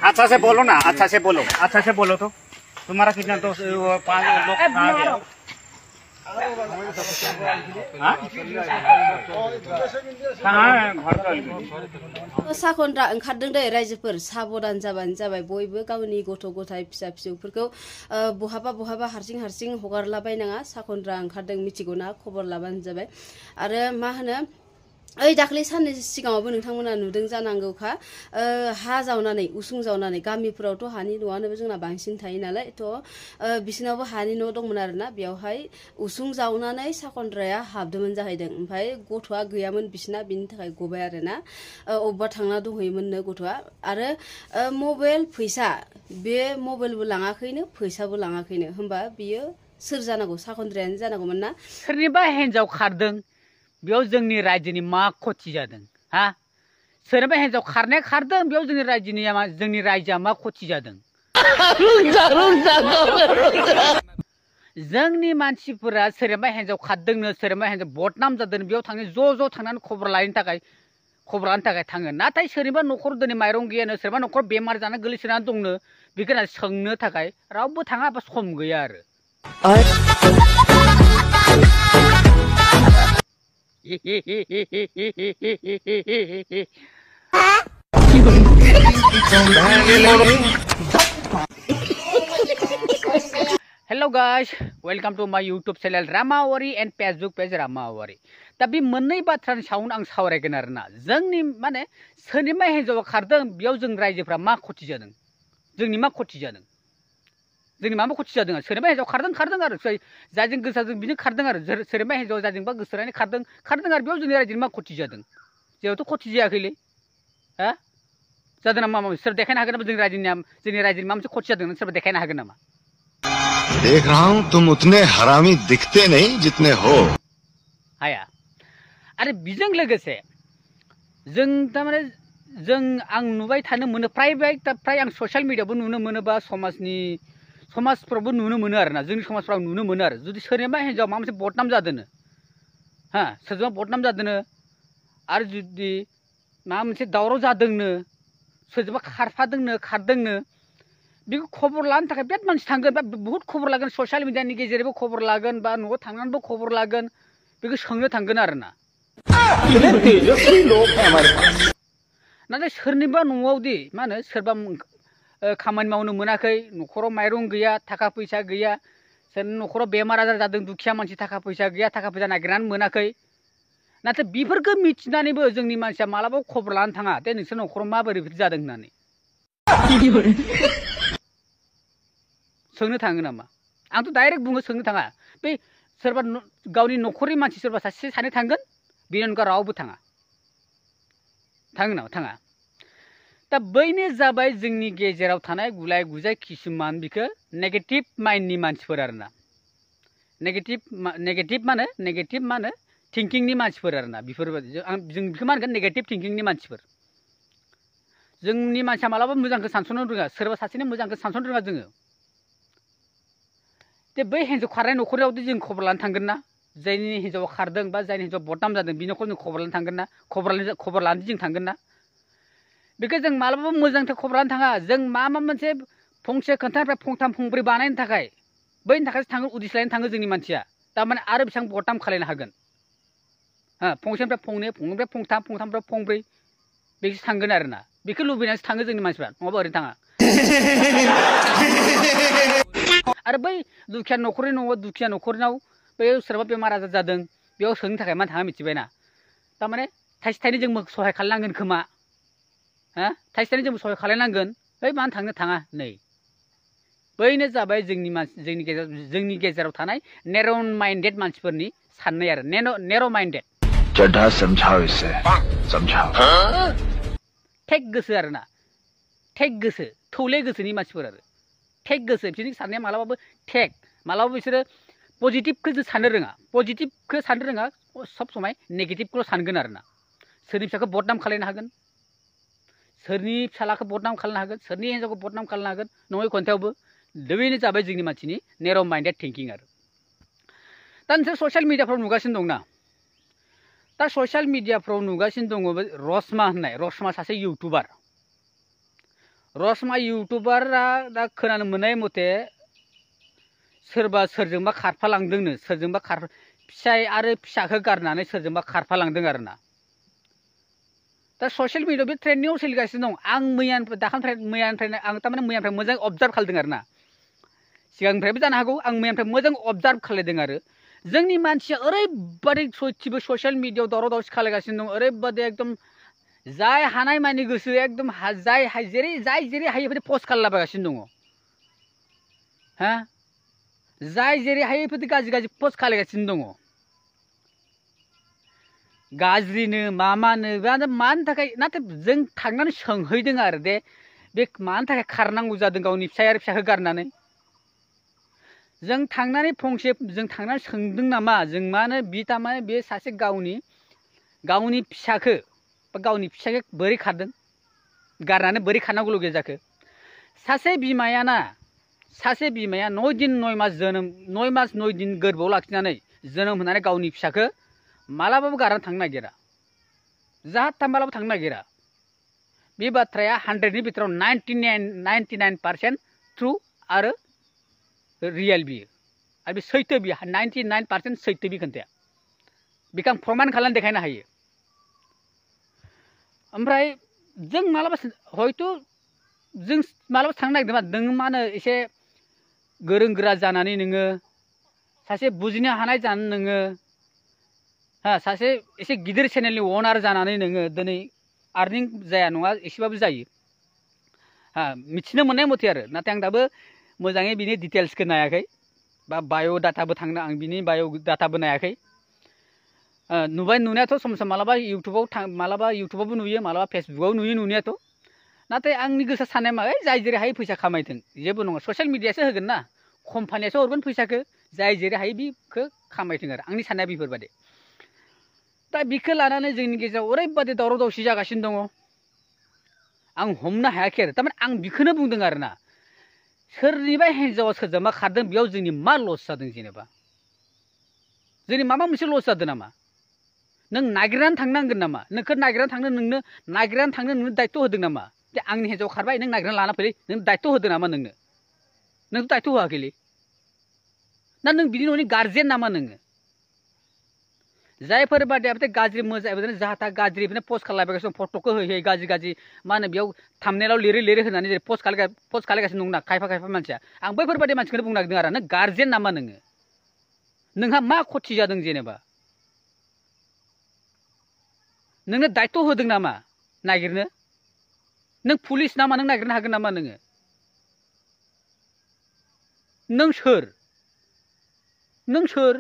अच्छा से बोलो ना, अच्छा से बोलो, अच्छा से बोलो तो तुम्हारा कितना तो 5 लोग साखनद्रा ओंखारदों दे रायजोफोर साबधान जाबानो जाबाय बयबो गावनि गथ' गथाय फिसा फिसौफोरखौ बहाबा हारसिं हगारलाबायनाङा साखनद्रा ओंखारदों मिथिगौना खबर लाबानो जाबाय आरो मा होनो ओइ दाख्लै साननै सिगाङावबो नोंथांमोना नुदों जानांगौखा हा जावनानै उसुं जावनानै गामिफोरावथ' हानि न'आनो जोंना बांसिन थायो नालाय थ' बिसिनावबो हानि न' दंमोन आरोना बेयावहाय उसुं जावनानै साखनद्राया हाबदोंमोन जाहैदों ओमफ्राय गथ'आ गैयामोन बिसिना बिनि थाखाय गबाय आरोना अबेबा थांना दंहैयोमोननो गथ'आ आरो मबाइल फैसा बे मबाइलबो लाङाखैनो फैसाबो लाङाखैनो होमबा बियो सोर जानांगौ साखनद्रायानो जानांगौमोन ना सोरनिबा हिन्जाव खारदों बेयाव जोंनि रायजोनि मा खथि जादों हा सोरनिबा हिन्जाव खारनाया खारदों बेयाव जोंनि रायजोआ मा खथि जादों जोंनि मानसिफोरा सोरनिबा हिन्जाव खारदोंनो सोरनिबा हिन्जाव बदनाम जादों बेयाव थाङो ज' थांनानै खबर लानो थाखाय थाङो नाथाय सोरनिबा न'खर दिनै माइरं गैयानो सोरबा न'खर बेमार जाना गोलैसोनानै दंनो बेखौ सोंनो थाखाय रावबो थाङा बा सम गैया आरो Hello guys, welcome to my YouTube channel Ramawari and Facebook page Ramawari. दा बे मोननै बाथ्रानि सायावनो आं सावरायगोन आरोना जोंनि माने सोरनिबा हिन्जावा खारदों बेयाव जों रायजोफ्रा मा खथि जादों जोंनि मा खथि जादों जोंनि मा खथि जादों सोरनिबा हिन्जाव खारदों आरो जायजों गोसोजों बिनो खारदों आरो सोरनिबा हिन्जाव जायजोंबा गोसोनानै खारदों आरो बेयाव जोंनि रायजोनि मा खथि जादों जेरावथ' खथि जायाखैलै हा जादों नामा माबा सोर देखायनो हागोन नामा जोंनि रायजोनि मा मोनसे खथि जादों सोरबा देखायनो हागोन नामा देख रहा हूं तुम उतने हरामी दिखते नहीं जितने हो हाया आरो बिजों लोगोसे जों तारमाने आं नुबाय थानो मोनो प्राय आं ससियेल मिडियायावबो नुनो मोनो बा समाजफ्रावबो नुनो मोनो आरोना जोंनि समाजफ्राव नुनो मोनो आरो जुदि सोरनिबा हिन्जाव माबा मोनसे बदनाम जादोंनो हा सोरजोंबा बदनाम जादोंनो आरो जुदि माबा मोनसे दावराव जादोंनो सोरजोंबा खारदोंनो बेखौ खबर लानो थाखाय बिराद मानसि थांगोन बा बहुत खबर लागोन ससियेल मिडियानि गेजेरजोंबो खबर लागोन बा न'आव थांनानैबो खबर लागोन बेखौ सोंनो थांगोन आरोना नाथाय सोरनिबा न'आवदि मा होनो सोरबा खामानि मावनो मोनाखै न'खराव माइरं गैया थाखा फैसा गैया सोरनि न'खराव बेमार आजार जादों दुखिया मानसि थाखा फैसा गैया थाखा फैसा नागिरनानै मोनाखै नाथाय बेफोरखौ मिथिनानैबो जोंनि मानसिया मालाबाबो खबर लानो थाङा दे नोंसोर न'खराव माबोरै बिदि जादों होननानै सोंनो थाङो नामा आंथ' डाइरेक्ट बुङो सोंनो थाङा बे सोरबा गावनि न'खरनि मानसि सोरबा सासे सानै थांगोन बेनि अनगा रावबो थाङा थाङा दा बैनो जाबाय जोंनि गेजेराव थानाय गुलाय गुजाय किसुमान बिखौ नेगेटिभ माइन्डनि मानसिफोर आरोना नेगेटिभ मा होनो थिंकिंनि मानसिफोर आरोना बेफोरबायदि जों बेखौ मा होनगोन नेगेटिभ थिंकिंनि मानसिफोर जोंनि मानसिया मालाबा मोजांखौ सानस'नो रोङा सोरबा सासेनि मोजांखौ सानस'नो रोङा जोङो जे बै हिन्जाव खारनाय न'खरावदि जों खबर लानो थांगोन ना जायनि हिन्जावा खारदों बा जायनि हिन्जाव बदनाम जादों बि न'खराव जों खबर लानो थांगोन ना खबर लानो जों थांगोन ना बेखौ जों मालाबाबो मोजांथार खबर लानो थाङा जों मा मोनसे फंसे खोन्थानिफ्राय फंथाम फंब्रै बानायनो थाखाय बैनि थाखायसो थाङो उदिस लायनो थाङो जोंनि मानसिया थारमाने आरो बेसेबां बदनाम खालायनो हागोन हा फंसेनिफ्राय फंनै फंनैनिफ्राय फंथाम फंथामनिफ्राय फंब्रै बेसो थांगोन आरोना बेखौ लुबैनानैसो थाङो जोंनि मानसिफ्रा नङाबा ओरैनो थाङा आरो बै दुखिया न'खरनाव बै सोरबा बेमार आजार जादों बेयाव सोंनो थाखाय मानो थाङा मिथिबायना थारमाने थाइसे थाइनै जोंबो सहाय खालामनांगोन खोमा हा थाइसे थाइनै जोंबो सहाय खालामनांगोन बै मानो थांनो थाङा नै बैनो जाबाय जोंनि गेजेराव थानाय नेर' माइन्डेड मानसिफोरनि साननाय आरो नेर' माइन्डेड टेक गोसो आरोना टेक गोसो थौले गोसोनि मानसिफोर आरो टेक गोसो बिसोरनि साननाया मालाबाबो मालाबाबो बिसोरो पजिटिभखौ साननो रोङा सब समाय नेगेटिभखौल' सानगोन आरोना सोरनि फिसाखौ बदनाम खालायनो हागोन सोरनि फिसालाखौ बदनाम खालामनो हागोन सोरनि हिन्जावखौ बदनाम खालामनो हागोन नङै खन्थायावबो बेनो जाबाय जोंनि मानसिनि नेर' माइन्डेड थिंकिं आरो दा नोंसोर ससियेल मिडियाफ्राव नुगासिनो दंना दा ससियेल मिडियाफ्राव नुगासिनो दङ रसमा होननाय रसमा सासे इउटुबार रसमा इउटुबारा दा खोनानो मोननाय मथे सोरबा सोरजोंबा खारफालांदोंनो सोरजोंबा फिसाय आरो फिसाखौ गारनानै सोरजोंबा खारफालांदों आरोना दा ससियेल मिडियायाव बे ट्रेन्डिंआव सोलिगासिनो दं आं मैयानिफ्राय आं थारमाने मैयानिफ्राय मोजां अबजार्भ खालामदों आरोना सिगांनिफ्रायबो जानो हागौ आं मैयानिफ्राय मोजां अबजार्भ खालामदों आरो जोंनि मानसिया ओरैबादि सयथिबो ससियेल मिडियायाव दावराव दावसि खालामगासिनो दं ओरैबादि एकदम जाय हानाय मानि गोसो एकदम जाय जेरै हायो बेबायदि पस्ट खालामलाबायगासिनो दङ हा जाय जेरै हायो बेबायदि गाज्रि पस्ट खालामगासिनो दङ गाज्रिनो मानो मानि थाखाय नाथाय जों थांनानै सोंहैदों आरो दे बे मानि थाखाय खारनांगौ जादों गावनि फिसाय आरो फिसाखौ गारनानै जों थांनानै सोंदों नामा जों मानो बि थारमाने बे सासे गावनि फिसाखौ बा गावनि फिसाखौ बोरै खारदों गारनानै बोरै खारनांगौ लगे जाखो सासे बिमाया 9 दिन 9 मास 9 दिन गोरबोआव लाखिनानै जोनोम होनानै गावनि फिसाखौ मालाबाबो गारनानै थांनो नागिरा जाहा मालाबा थांनो नागिरा बे बाथ्राया 100नि बिथोराव 99% ट्रु आरो रियेल बियो आरो बे सैथो बियो 99% सैथो बि खोन्थाया बेखौ आं प्रमान खालामनानै देखायनो हायो ओमफ्राय जों मालाबा हयथ' जों मालाबा थांनो नागिरदोंबा नों मा होनो एसे गोरों गोरा जानानै नोङो सासे बुजिनो हानाय जानानै नोङो सासे एसे गिदिर चेनेलनि अनार जानानै नोङो दिनै आर्निं जाया नङा एसेबाबो जायो मिथिनो मोननाय मथे आरो नाथाय आं दाबो मोजाङै बिनि डिटेल्सखौ नायाखै बा बाय'डाटाबो आं बिनि बाय'डाटाबो नायाखै नुनायाथ' सम सम मालाबा इउटुबावबो नुयो मालाबा फेसबुकाव नुनायाथ' नाथाय आंनि गोसो साननाया मा जाय जेरै हायो फैसा खामायथों जेबो नङा ससियेल मिडियासो होगोन ना कम्पानियासो हरगोन फैसाखौ जाय जेरै हायो बिखौ खामायथों आरो आंनि साननाया बेफोरबायदि दा बिखौ लानानै जोंनि गेजेराव ओरैबादि दावराव दावसि जागासिनो दङ आं हमनो हायाखै आरो थारमाने आं बिखौनो बुंदों आरोना सोरनिबा हिन्जावा सोरजोंबा खारदों बेयाव जोंनि मा लस जादों जेनेबा जोंनि माबा मोनसे लस जादों नामा नों नागिरनानै थांनांगोन नामा नोंखौ नागिरनानै थांनो नोंनो दायथ' होदों नामा जे आंनि हिन्जाव खारबाय नों नागिरनानै लाना फैलै नों दायथ' होदों नामा नोंथ' दायथ' होआखैलै ना नों बिनि न'नि गार्जेन नामा नोङो जायफोर बादिया गाज्रि मोजां जाहा गाज्रि पस्ट खालामगासिनो फट'खौ होयै गाज्रि मा होनो बेयाव थाम्बनेलाव लिरै होनानै जेरै पस्ट खालामगासिनो दंना खायफा मानसिया आं बैफोरबादि मानसिखौनो बुंनो नागिरदों आरो नों गार्जेन नामा नोंहा मा खथि जादों जेनेबा नोंनो दायथ' होदों नामा नागिरनो नों पुलिस नामा नों नागिरनो हागोन नामा नों सोर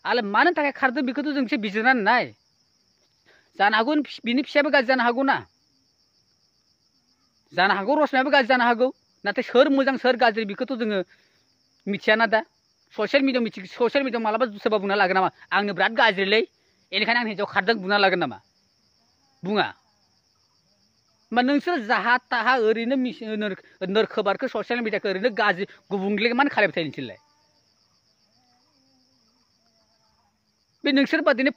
आरो मानो थाखाय खारदों बेखौथ' जों एसे बिजिरनानै नाय जानो हागौ बिनि फिसायाबो गाज्रि जानो हागौ ना जानो हागौ रसमायाबो गाज्रि जानो हागौ नाथाय सोर मोजां सोर गाज्रि बेखौथ' जोङो मिथियाना दा ससियेल मिडियायाव मालाबा सोरबा बुंना लागोन नामा आंनो बिराद गाज्रिलै बेनिखायनो आं हिन्जाव खारदों बुंना लागोन नामा बुङा होमबा नोंसोर जाहा ताहा ओरैनो नोरखोबारखौ ससियेल मिडियाखौ ओरैनो गाज्रि गुबुंले मानो खालामबाय थायो नोंसोरलाय बे नोंसोर बादिनो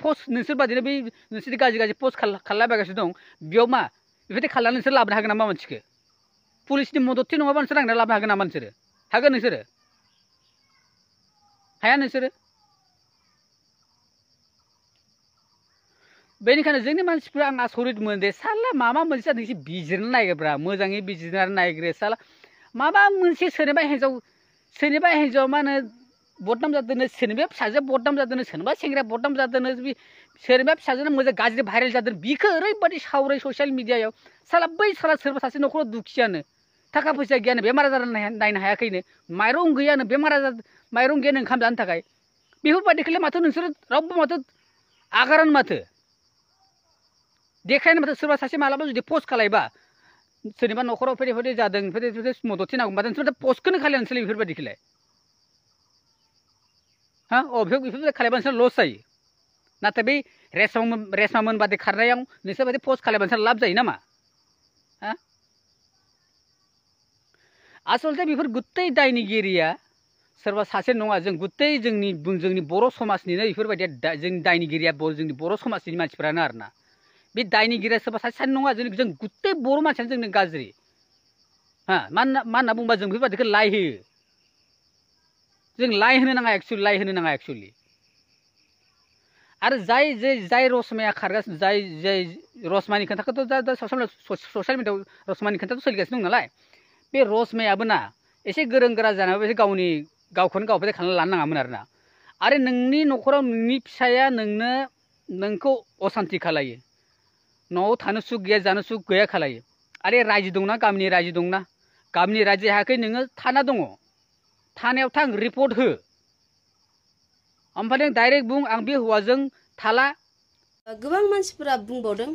बै नोंसोरनि गाज्रि पस्ट खालामलाबायगासिनो दं बेयाव मा बेबायदि खालामनानै नोंसोर लाबोनो हागोन नामा मानसिखौ पुलिसनि मददथि नङाबा नोंसोर नांना लाबोनो हागोन नामा नोंसोरो हागोन नोंसोरो हाया नोंसोरो बेनिखायनो जोंनि मानसिफ्रा आं आसरित मोनो दे साला माबा मोनसे जादों एसे बिजिरनो नागिरब्रा मोजाङै बिजिरनानै नायग्रो साला माबा मोनसे सोरनिबा हिन्जाव मा होनो बदनाम जादोंनो सोरनिबा फिसाजो बदनाम जादोंनो सोरनिबा सेंग्राया बदनाम जादोंनो सोरनिबा फिसाजोनो मोजां गाज्रि भाइरेल जादों बिखौ ओरैबादि सावराय ससियेल मिडियायाव साला सोरबा सासे न'खराव दुखियानो थाखा फैसा गैयानो बेमार आजार नायनो हायाखैनो माइरं गैयानो माइरं गैयानो ओंखाम जानो थाखाय बेफोरबादिखौलाय माथो नोंसोरो रावबो माथो आगारानो माथो देखायनो माथो सोरबा सासे मालाबा जुदि पस्ट खालायबा सोरनिबा न'खराव बेफोरबायदि जादों बेफोरबायदि मददथि नांगौ माथो नोंसोर पस्टखौनो खालाया नोंसोर बेफोरबायदिखौलाय बेफोरबायदि खालायबा नोंसोर लस जायो नाथाय बै रेशमामोन बादि खारनायाव नोंसोर बायदि पस्ट खालायबा नोंसोर लाब जायो नामा आसलथे बेफोर गुत्तै दायनिगिरिया सोरबा सासे नङा जों गुतै जोंनि बर' समाजनिनो बेफोरबायदिया जोंनि दायनिगिरिया जोंनि बर' समाजनि मानसिफोरानो आरोना बे दायनिगिरिया सोरबा सासे नङा जों गुतै बर' मानसियानो जोंनो गाज्रि हा मा होनना बुंबा जों बेफोरबायदिखौ लाइ होयो जों लाइ होनो नाङा एक्चुअलि आरो जाय रसमाया खारगासिनो जाय रसमानि खोथाखौथ' दा ससियेल मिडियाआव रसमानि खोथाथ' सोलिगासिनो दं नालाय बे रसमायाबो ना एसे गोरों गोरा जानायाबो एसे गावखौनो गाव खालामना लानो नाङामोन आरोना आरो नोंनि न'खराव नोंनि फिसाया नोंखौ असान्ति खालायो न'आव थानो सुख गैया जानो सुख गैया खालायो आरो रायजो दंना गामिनि रायजो दंना गामिनि रायजो हायाखै नोङो थाना दङ थानायाव थां रिपर्ट हो ओमफ्राय नों डाइरेक्ट बुं आं बे हौवाजों थाला गोबां मानसिफोरा बुंबावदों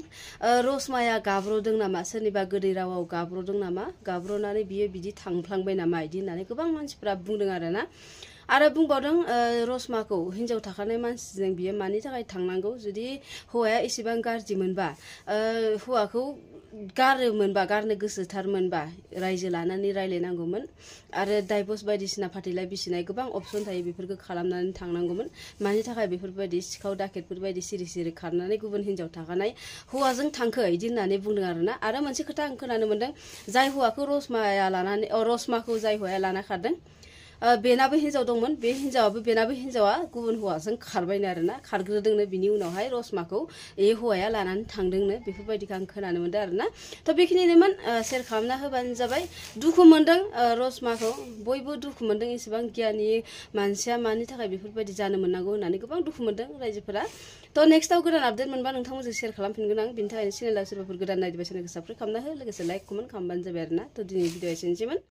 रसमाया गाब्र'दों नामा सोरनिबा गोदै रावाव गाब्र'दों नामा गाब्र'नानै बियो बिदि थांफ्लांबाय नामा बिदि होननानै गोबां मानसिफोरा बुंदों आरोना आरो बुंबावदों रसमाखौ हिन्जाव थाखानाय मानसिजों बियो मानि थाखाय थांनांगौ जुदि हौवाया एसेबां गाज्रि मोनबा हौवाखौ गारनो गोसोथारमोनबा रायजो लानानै रायलायनांगौमोन आरो डाइभर्स बायदिसिना फाथैलाइ बिसिनाय गोबां अपसन थायो बेफोरखौ खालामनानै थांनांगौमोन मानि थाखाय बेफोरबायदि सिखाव दाकेटफोर बायदि सिरि सिरि खारनानै गुबुन हिन्जाव थाखानाय हौवाजों थांखो बिदि होननानै बुंदों आरोना आरो मोनसे खोथा आं खोनानो मोन्दों जाय हौवाखौ रसमाखौ जाय हौवाया लाना खारदों बेनाबो हिन्जाव दंमोन बे बेनाबो हिन्जावा गुबुन हौवाजों खारबायनो आरोना खारग्रोदोंनो बिनि उनावहाय रसमाखौ हौवाया लानानै थांदोंनो बेफोरबायदिखौ आं खोनानो मोन्दों आरोना थ' बेखिनिनोमोन शेयार खालामना होबानो जाबाय दुखु मोन्दों रसमाखौ बयबो दुखु मोन्दों एसेबां गियानि मानसिया मानि थाखाय बेफोरबायदि जानो मोननांगौ होननानै गोबां दुखु मोन्दों रायजोफोरा थ' नेक्स्टआव गोदान आपडेट मोनबा नोंथांमोनजों शेयार खालामफिनगोन आं बिनि थाखायनो चेनेलाव सोरबाफोर गोदान नायदोंबा चेनेलखौ साबस्क्राइब खालामना हो लोगोसे लाइक कमेन्ट खालामबानो जाबाय आरोना थ' दिनै भिडिअ एसेनोसैमोन